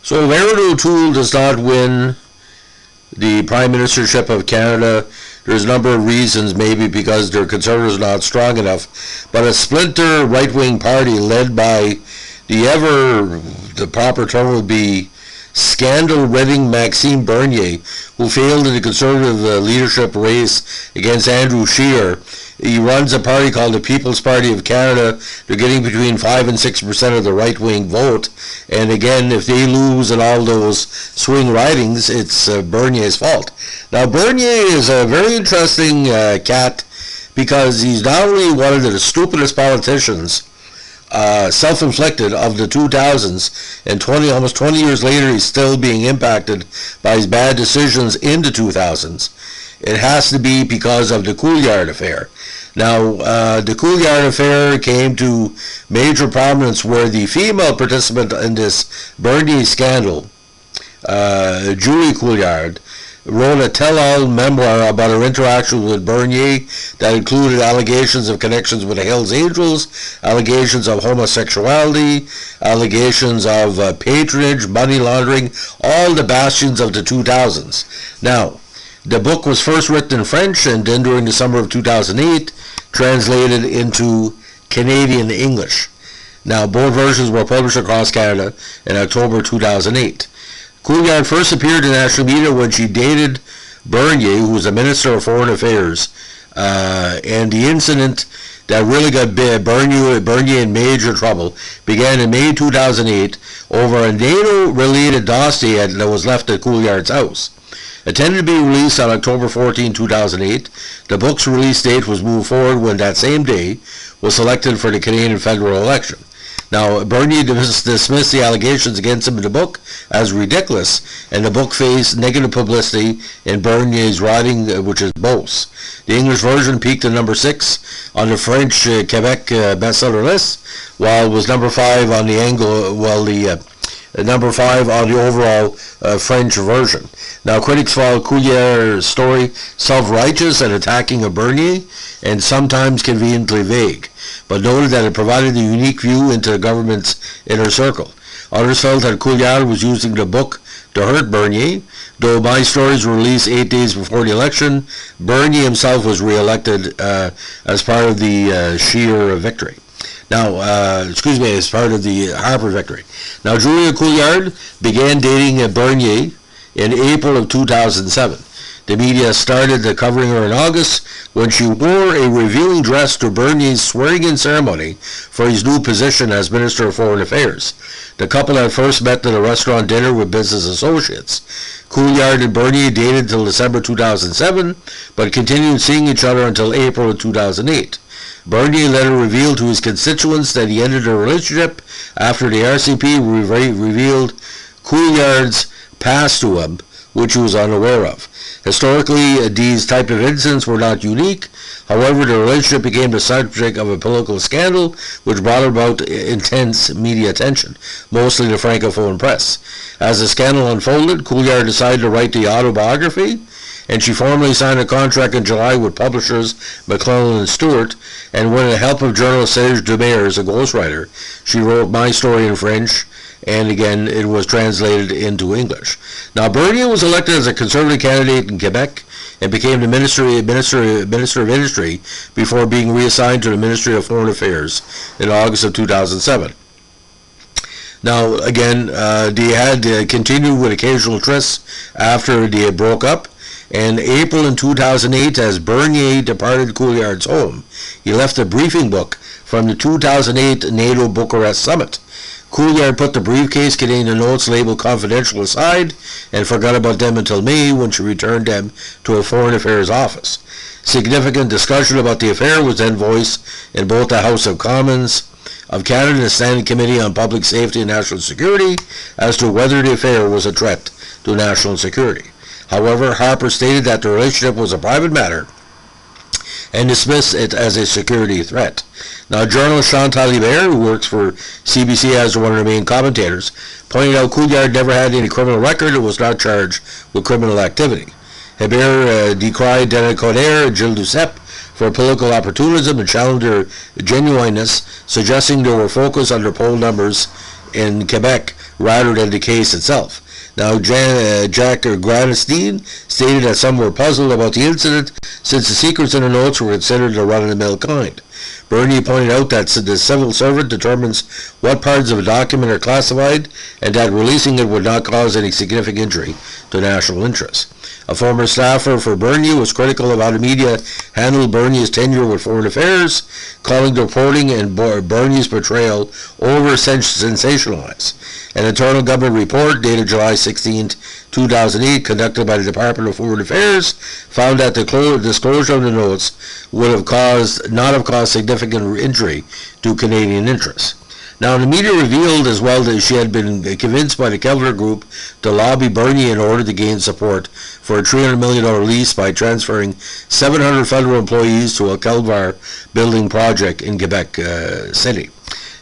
So if Erin O'Toole does not win the Prime Ministership of Canada, there's a number of reasons, maybe because their Conservatives are not strong enough, but a splinter right-wing party led by the proper term would be scandal-ridding Maxime Bernier, who failed in the Conservative leadership race against Andrew Scheer. He runs a party called the People's Party of Canada. They're getting between 5 and 6% of the right-wing vote. And again, if they lose in all those swing ridings, it's Bernier's fault. Now, Bernier is a very interesting cat because he's not only one of the stupidest politicians, self-inflicted, of the 2000s, and almost 20 years later he's still being impacted by his bad decisions in the 2000s. It has to be because of the Couillard affair. Now, the Couillard affair came to major prominence where the female participant in this Bernier scandal, Julie Couillard, wrote a tell-all memoir about her interaction with Bernier that included allegations of connections with the Hells Angels, allegations of homosexuality, allegations of patronage, money laundering, all the bastions of the 2000s. Now, the book was first written in French and then during the summer of 2008 translated into Canadian English. Now, both versions were published across Canada in October 2008. Couillard first appeared in national media when she dated Bernier, who was a Minister of Foreign Affairs, and the incident that really got Bernier in major trouble began in May 2008 over a NATO-related dossier that was left at Couillard's house. Intended to be released on October 14, 2008, the book's release date was moved forward when that same day was selected for the Canadian federal election. Now, Bernier dismissed the allegations against him in the book as ridiculous, and the book faced negative publicity in Bernier's writing, which is Beauce. The English version peaked at number 6 on the French Quebec bestseller list, while it was number 5 on the number 5 on the overall French version. Now, critics found Couillard's story self-righteous and attacking of Bernier, and sometimes conveniently vague, but noted that it provided a unique view into the government's inner circle. Others felt that Couillard was using the book to hurt Bernier. Though my stories were released 8 days before the election, Bernier himself was re-elected as part of the Scheer victory. Now, as part of the Harper victory. Now, Julia Couillard began dating Bernier in April of 2007. The media started covering her in August when she wore a revealing dress to Bernier's swearing-in ceremony for his new position as Minister of Foreign Affairs. The couple had first met at a restaurant dinner with business associates. Couillard and Bernier dated until December 2007, but continued seeing each other until April of 2008. Bernier later revealed to his constituents that he ended their relationship after the RCP revealed Couillard's past to him, which he was unaware of. Historically, these type of incidents were not unique. However, the relationship became the subject of a political scandal, which brought about intense media attention, mostly the Francophone press. As the scandal unfolded, Couillard decided to write the autobiography, and she formally signed a contract in July with publishers McClellan and Stewart, and with the help of journalist Serge Demers, a ghostwriter, she wrote my story in French, and again, it was translated into English. Now, Bernier was elected as a Conservative candidate in Quebec and became the Minister of Industry before being reassigned to the Ministry of Foreign Affairs in August of 2007. Now, again, they had continued with occasional trysts after they broke up. In April in 2008, as Bernier departed Couillard's home, he left a briefing book from the 2008 NATO Bucharest Summit. Couillard put the briefcase containing the notes labeled confidential aside and forgot about them until May, when she returned them to a Foreign Affairs office. Significant discussion about the affair was then voiced in both the House of Commons of Canada and the Standing Committee on Public Safety and National Security as to whether the affair was a threat to national security. However, Harper stated that the relationship was a private matter and dismissed it as a security threat. Now, journalist Chantal Hébert, who works for CBC as one of the main commentators, pointed out Couillard never had any criminal record and was not charged with criminal activity. Hébert decried Denis Coderre and Gilles Duceppe for political opportunism and challenged their genuineness, suggesting they were focused on their poll numbers in Quebec rather than the case itself. Now, Jack Granstein stated that some were puzzled about the incident since the secrets in the notes were considered the run-of-the-mill kind. Bernier pointed out that the civil servant determines what parts of a document are classified and that releasing it would not cause any significant injury to national interests. A former staffer for Bernier was critical of how the media handled Bernier's tenure with Foreign Affairs, calling the reporting and Bernier's portrayal over-sensationalized. An internal government report dated July 16, 2008, conducted by the Department of Foreign Affairs, found that the disclosure of the notes would not have caused significant injury to Canadian interests. Now, the media revealed as well that she had been convinced by the Kevlar Group to lobby Bernier in order to gain support for a $300 million lease by transferring 700 federal employees to a Kevlar building project in Quebec City.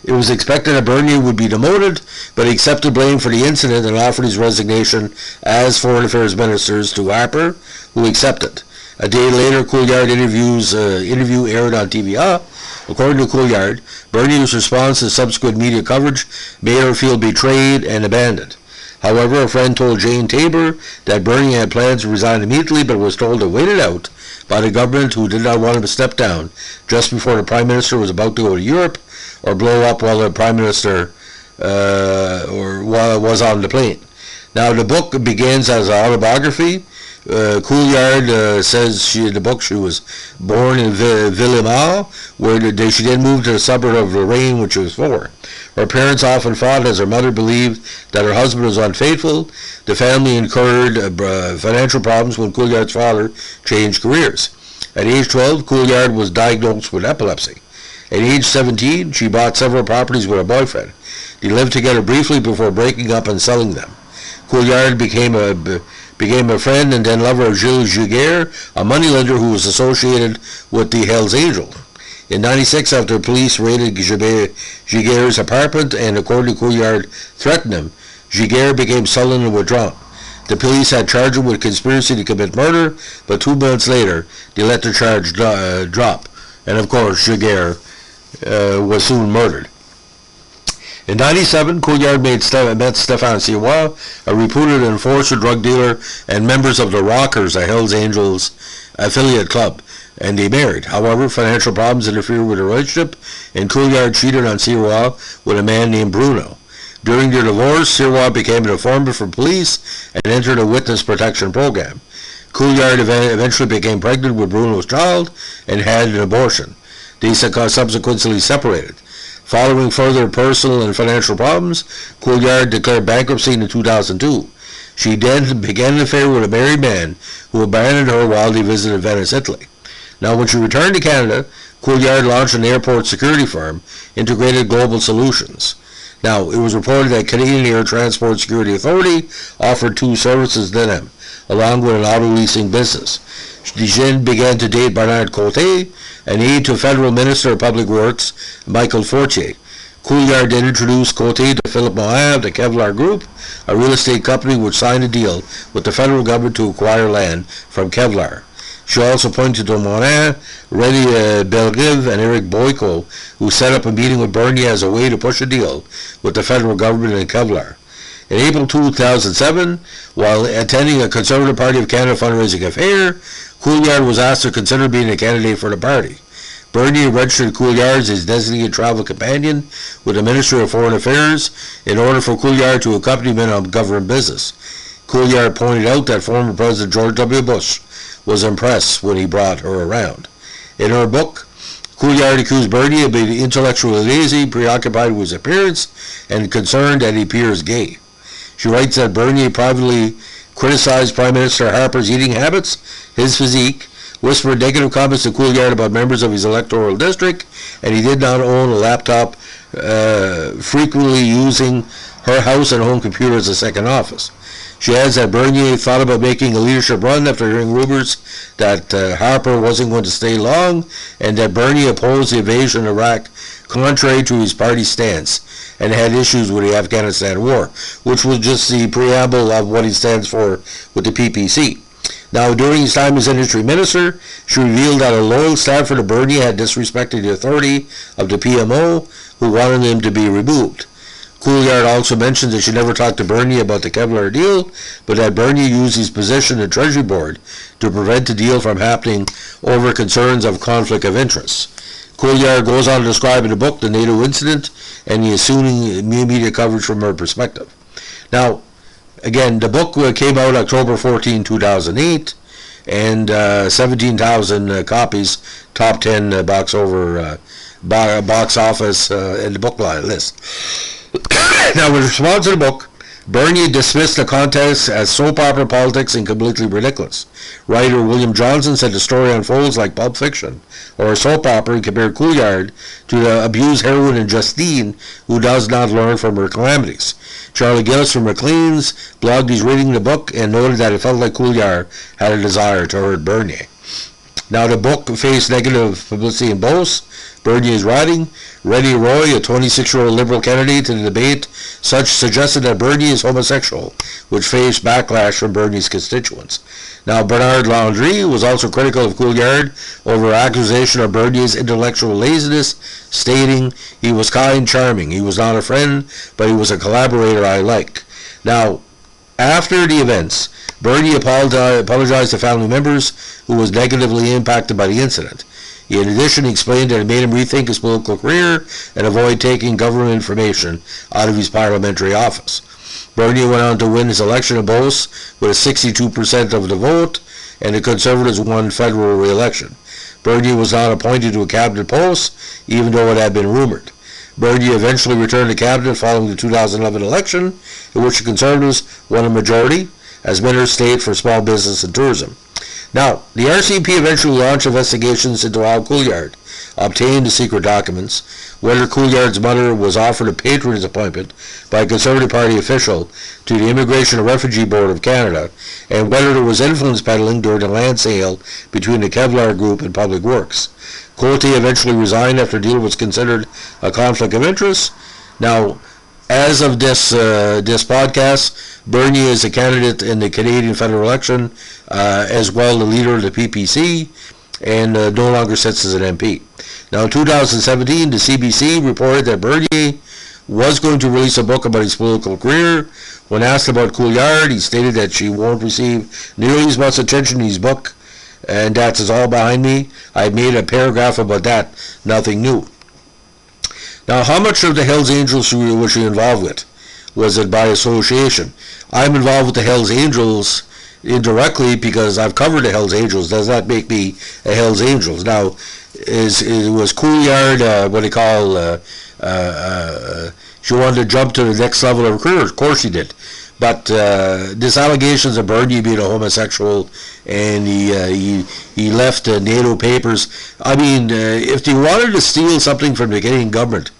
It was expected that Bernier would be demoted, but he accepted blame for the incident and offered his resignation as Foreign Affairs Minister to Harper, who accepted. A day later, Couillard interview aired on TVA. According to Couillard, Bernier's response to subsequent media coverage made her feel betrayed and abandoned. However, a friend told Jane Tabor that Bernier had plans to resign immediately, but was told to wait it out by the government, who did not want him to step down just before the Prime Minister was about to go to Europe or blow up while the Prime Minister was on the plane. Now, the book begins as an autobiography. Couillard says in the book she was born in Villemar, where she then moved to the suburb of Lorraine when she was 4. Her parents often fought as her mother believed that her husband was unfaithful. The family incurred financial problems when Couillard's father changed careers. At age 12, Couillard was diagnosed with epilepsy. At age 17, she bought several properties with her boyfriend. They lived together briefly before breaking up and selling them. Couillard became a friend and then lover of Gilles Giguère, a moneylender who was associated with the Hells Angels. In 1996, after police raided Giguère's apartment and, according to Couillard, threatened him, Giguère became sullen and withdrawn. The police had charged him with conspiracy to commit murder, but 2 months later, they let the charge drop. And of course, Giguère was soon murdered. In 1997, Couillard met Stéphane Sirois, a reputed enforcer, drug dealer, and members of the Rockers, a Hells Angels affiliate club, and they married. However, financial problems interfered with their relationship, and Couillard cheated on Sirois with a man named Bruno. During their divorce, Sirois became an informant for police and entered a witness protection program. Couillard eventually became pregnant with Bruno's child and had an abortion. They subsequently separated. Following further personal and financial problems, Couillard declared bankruptcy in 2002. She then began an affair with a married man who abandoned her while they visited Venice, Italy. Now, when she returned to Canada, Couillard launched an airport security firm, Integrated Global Solutions. Now, it was reported that Canadian Air Transport Security Authority offered 2 services to them, along with an auto leasing business. She then began to date Bernard Côté, an aide to Federal Minister of Public Works, Michael Fortier. Couillard then introduced Côté to Philippe Morin of the Kevlar Group, a real estate company which signed a deal with the federal government to acquire land from Kevlar. She also pointed to Morin, René Belrive, and Eric Boyko, who set up a meeting with Bernier as a way to push a deal with the federal government and Kevlar. In April 2007, while attending a Conservative Party of Canada fundraising affair, Couillard was asked to consider being a candidate for the party. Bernier registered Couillard as his designated travel companion with the Ministry of Foreign Affairs in order for Couillard to accompany him on government business. Couillard pointed out that former President George W. Bush was impressed when he brought her around. In her book, Couillard accused Bernier of being intellectually lazy, preoccupied with his appearance, and concerned that he appears gay. She writes that Bernier privately criticized Prime Minister Harper's eating habits, his physique, whispered negative comments to Couillard about members of his electoral district, and he did not own a laptop, frequently using her house and home computer as a second office. She adds that Bernier thought about making a leadership run after hearing rumors that Harper wasn't going to stay long, and that Bernier opposed the invasion of Iraq contrary to his party stance, and had issues with the Afghanistan war, which was just the preamble of what he stands for with the PPC. Now, during his time as industry minister, she revealed that a loyal staffer to Bernier had disrespected the authority of the PMO, who wanted him to be removed. Couillard also mentioned that she never talked to Bernier about the Kevlar deal, but that Bernier used his position in Treasury Board to prevent the deal from happening over concerns of conflict of interest. Couillard goes on to describe in the book the NATO incident and the ensuing media coverage from her perspective. Now, again, the book came out October 14, 2008, and 17,000 copies, top 10 box office in the book list. Now, in response to the book, Bernier dismissed the contest as soap opera politics and completely ridiculous. Writer William Johnson said the story unfolds like Pulp Fiction or a soap opera and compared Couillard to the abused heroine in Justine who does not learn from her calamities. Charlie Gillis from Maclean's blogged he's reading the book and noted that it felt like Couillard had a desire to hurt Bernier. Now, the book faced negative publicity in both. Bernier's writing, Reddy Roy, a 26-year-old Liberal candidate in the debate, suggested that Bernier is homosexual, which faced backlash from Bernier's constituents. Now, Bernard Landry was also critical of Couillard over accusation of Bernier's intellectual laziness, stating, "He was kind, charming. He was not a friend, but he was a collaborator I like." Now, after the events, Bernier apologized to family members who was negatively impacted by the incident. In addition, he explained that it made him rethink his political career and avoid taking government information out of his parliamentary office. Bernier went on to win his election in Beauce with 62% of the vote, and the Conservatives won federal re-election. Bernier was not appointed to a cabinet post, even though it had been rumored. Bernier eventually returned to cabinet following the 2011 election, in which the Conservatives won a majority as Minister of State for Small Business and Tourism. Now, the RCMP eventually launched investigations into how Couillard obtained the secret documents, whether Couillard's mother was offered a patronage appointment by a Conservative Party official to the Immigration and Refugee Board of Canada, and whether there was influence peddling during the land sale between the Kevlar Group and Public Works. Coté eventually resigned after the deal was considered a conflict of interest. Now, as of this podcast, Bernier is a candidate in the Canadian federal election, as well the leader of the PPC, and no longer sits as an MP. Now, in 2017, the CBC reported that Bernier was going to release a book about his political career. When asked about Couillard, he stated that she won't receive nearly as much attention in his book, and that is all behind me. I made a paragraph about that, nothing new. Now, how much of the Hells Angels was she involved with? Was it by association? I'm involved with the Hells Angels indirectly because I've covered the Hells Angels. Does that make me a Hells Angels? Now, was Couillard what they call she wanted to jump to the next level of her career? Of course she did. But this allegations of Bernier being a homosexual and he left NATO papers. I mean, if they wanted to steal something from the Canadian government,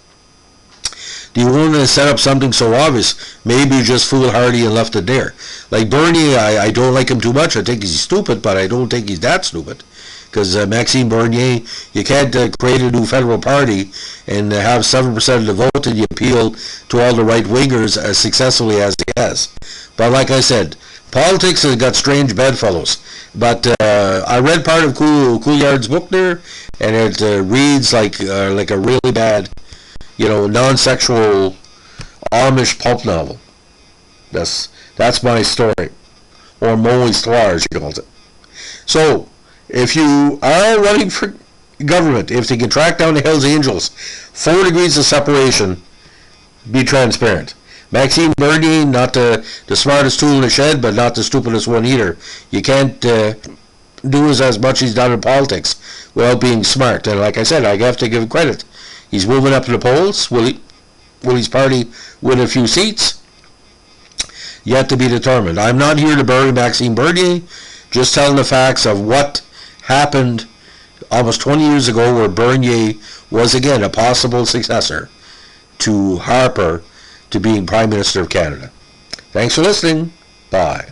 do you want to set up something so obvious? Maybe just foolhardy and left it there. Like Bernier, I don't like him too much. I think he's stupid, but I don't think he's that stupid. Because Maxime Bernier, you can't create a new federal party and have 7% of the vote and you appeal to all the right-wingers as successfully as he has. But like I said, politics has got strange bedfellows. But I read part of Couillard's book there, and it reads like a really bad, non-sexual Amish pulp novel. That's my story, or mon histoire, as she calls it. So, if you are running for government, if they can track down the Hells Angels, 4 degrees of separation, be transparent. Maxime Bernier, not the smartest tool in the shed, but not the stupidest one either. You can't do as much as he's done in politics without being smart. And like I said, I have to give him credit. He's moving up to the polls. Will his party win a few seats? Yet to be determined. I'm not here to bury Maxime Bernier, just telling the facts of what happened almost 20 years ago, where Bernier was again a possible successor to Harper to being Prime Minister of Canada. Thanks for listening. Bye.